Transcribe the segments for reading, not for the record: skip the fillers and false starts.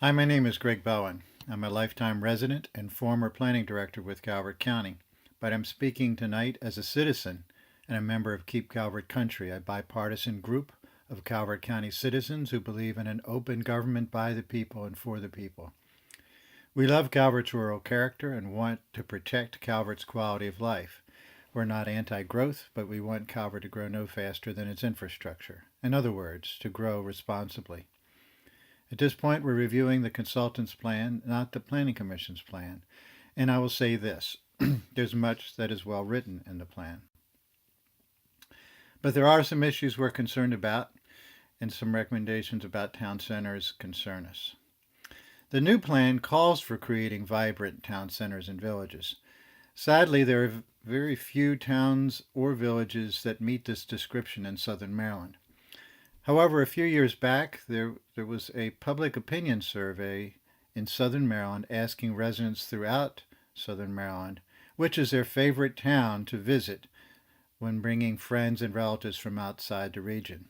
Hi, my name is Greg Bowen. I'm a lifetime resident and former planning director with Calvert County, but I'm speaking tonight as a citizen and a member of Keep Calvert Country, a bipartisan group of Calvert County citizens who believe in an open government by the people and for the people. We love Calvert's rural character and want to protect Calvert's quality of life. We're not anti growth, but we want Calvert to grow no faster than its infrastructure. In other words, to grow responsibly. At this point, we're reviewing the consultant's plan, not the Planning Commission's plan. And I will say this there's much that is well written in the plan. But there are some issues we're concerned about, and some recommendations about town centers concern us. The new plan calls for creating vibrant town centers and villages. Sadly, there are very few towns or villages that meet this description in southern Maryland. However, a few years back, there was a public opinion survey in southern Maryland asking residents throughout southern Maryland which is their favorite town to visit when bringing friends and relatives from outside the region.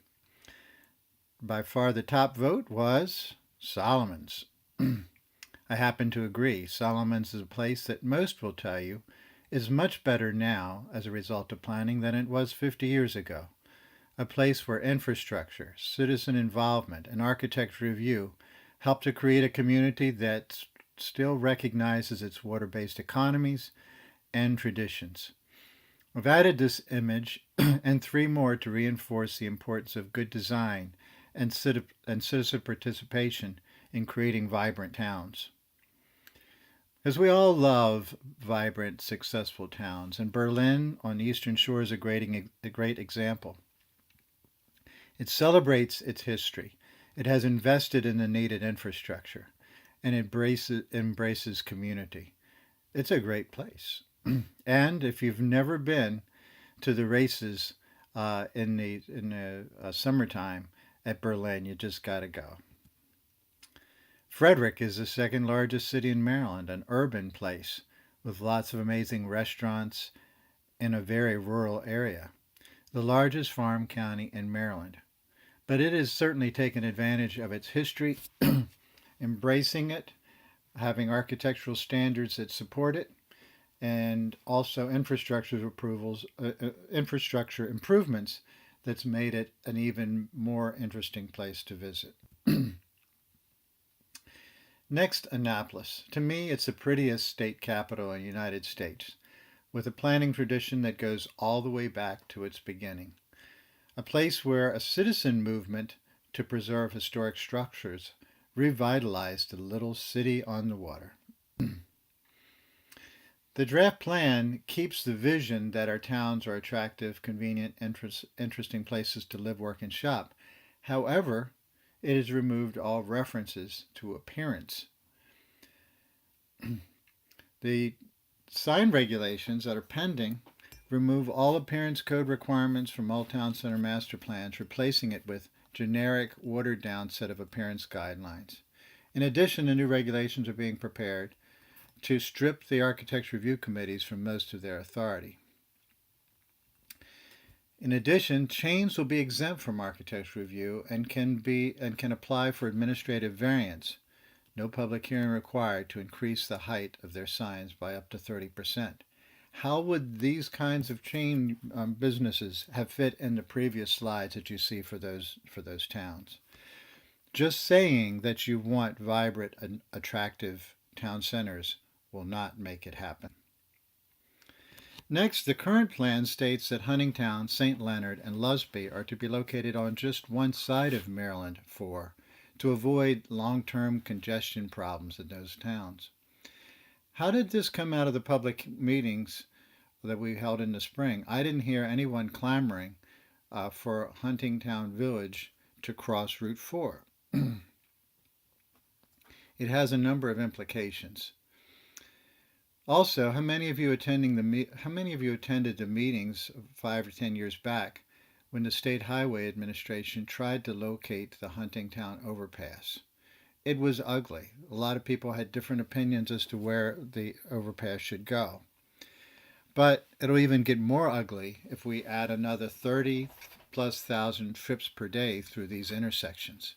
By far the top vote was Solomon's. I happen to agree. Solomon's is a place that most will tell you is much better now as a result of planning than it was 50 years ago. A place where infrastructure, citizen involvement, and architect review help to create a community that still recognizes its water based economies and traditions. I've added this image and three more to reinforce the importance of good design and citizen participation in creating vibrant towns. As we all love vibrant, successful towns, and Berlin on the Eastern Shore is a great example. It celebrates its history. It has invested in the needed infrastructure and embraces community. It's a great place. And if you've never been to the races in the summertime at Berlin, you just got to go. Frederick is the second largest city in Maryland, an urban place with lots of amazing restaurants in a very rural area, the largest farm county in Maryland. But it has certainly taken advantage of its history, embracing it, having architectural standards that support it, and also infrastructure improvements that's made it an even more interesting place to visit. Next, Annapolis. To me, it's the prettiest state capital in the United States, with a planning tradition that goes all the way back to its beginning. A place where a citizen movement to preserve historic structures revitalized the little city on the water. The draft plan keeps the vision that our towns are attractive, convenient, interesting places to live, work, and shop. However, it has removed all references to appearance. The sign regulations that are pending remove all appearance code requirements from all town center master plans, replacing it with generic, watered down set of appearance guidelines. In addition, the new regulations are being prepared to strip the architecture review committees from most of their authority. In addition, chains will be exempt from architecture review and can apply for administrative variance. No public hearing required to increase the height of their signs by up to 30%. How would these kinds of chain businesses have fit in the previous slides that you see for those towns? Just saying that you want vibrant and attractive town centers will not make it happen. Next, the current plan states that Huntingtown, St. Leonard, and Lusby are to be located on just one side of Maryland 4 to avoid long-term congestion problems in those towns. How did this come out of the public meetings that we held in the spring? I didn't hear anyone clamoring for Huntingtown Village to cross Route 4. It has a number of implications. Also, how many of you attended the meetings 5 or 10 years back when the State Highway Administration tried to locate the Huntingtown overpass? It was ugly. A lot of people had different opinions as to where the overpass should go. But it'll even get more ugly if we add another 30 plus thousand trips per day through these intersections.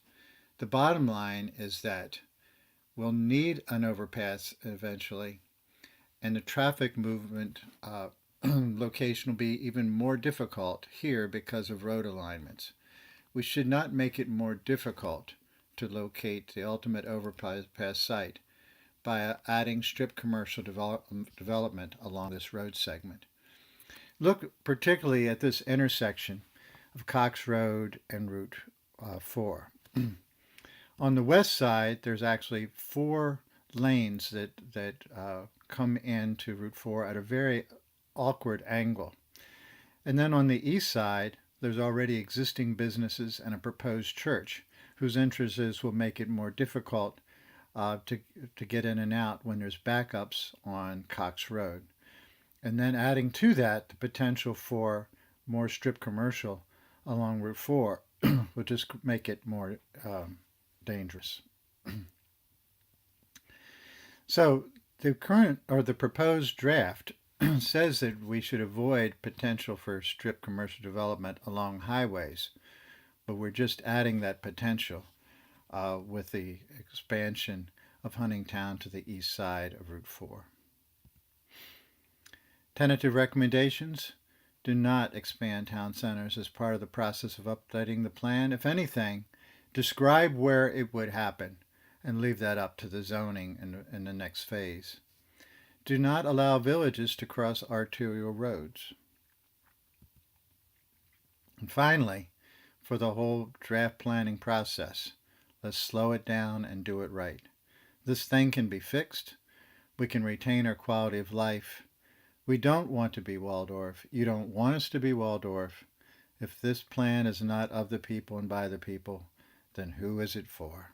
The bottom line is that will need an overpass eventually, and the traffic movement location will be even more difficult here because of road alignments. We should not make it more difficult to locate the ultimate overpass site by adding strip commercial development along this road segment. Look particularly at this intersection of Cox Road and Route 4. On the west side, there's actually four lanes that come into Route 4 at a very awkward angle. And then on the east side, there's already existing businesses and a proposed church whose entrances will make it more difficult to get in and out when there's backups on Cox Road. And then adding to that the potential for more strip commercial along Route 4 will just make it more dangerous. So the current or the proposed draft says that we should avoid potential for strip commercial development along highways, but we're just adding that potential with the expansion of Huntingtown to the east side of Route 4. Tentative recommendations: do not expand town centers as part of the process of updating the plan. If anything, describe where it would happen and leave that up to the zoning in the next phase. Do not allow villages to cross arterial roads. And finally, for the whole draft planning process, let's slow it down and do it right. This thing can be fixed. We can retain our quality of life. We don't want to be Waldorf. You don't want us to be Waldorf. If this plan is not of the people and by the people, then who is it for?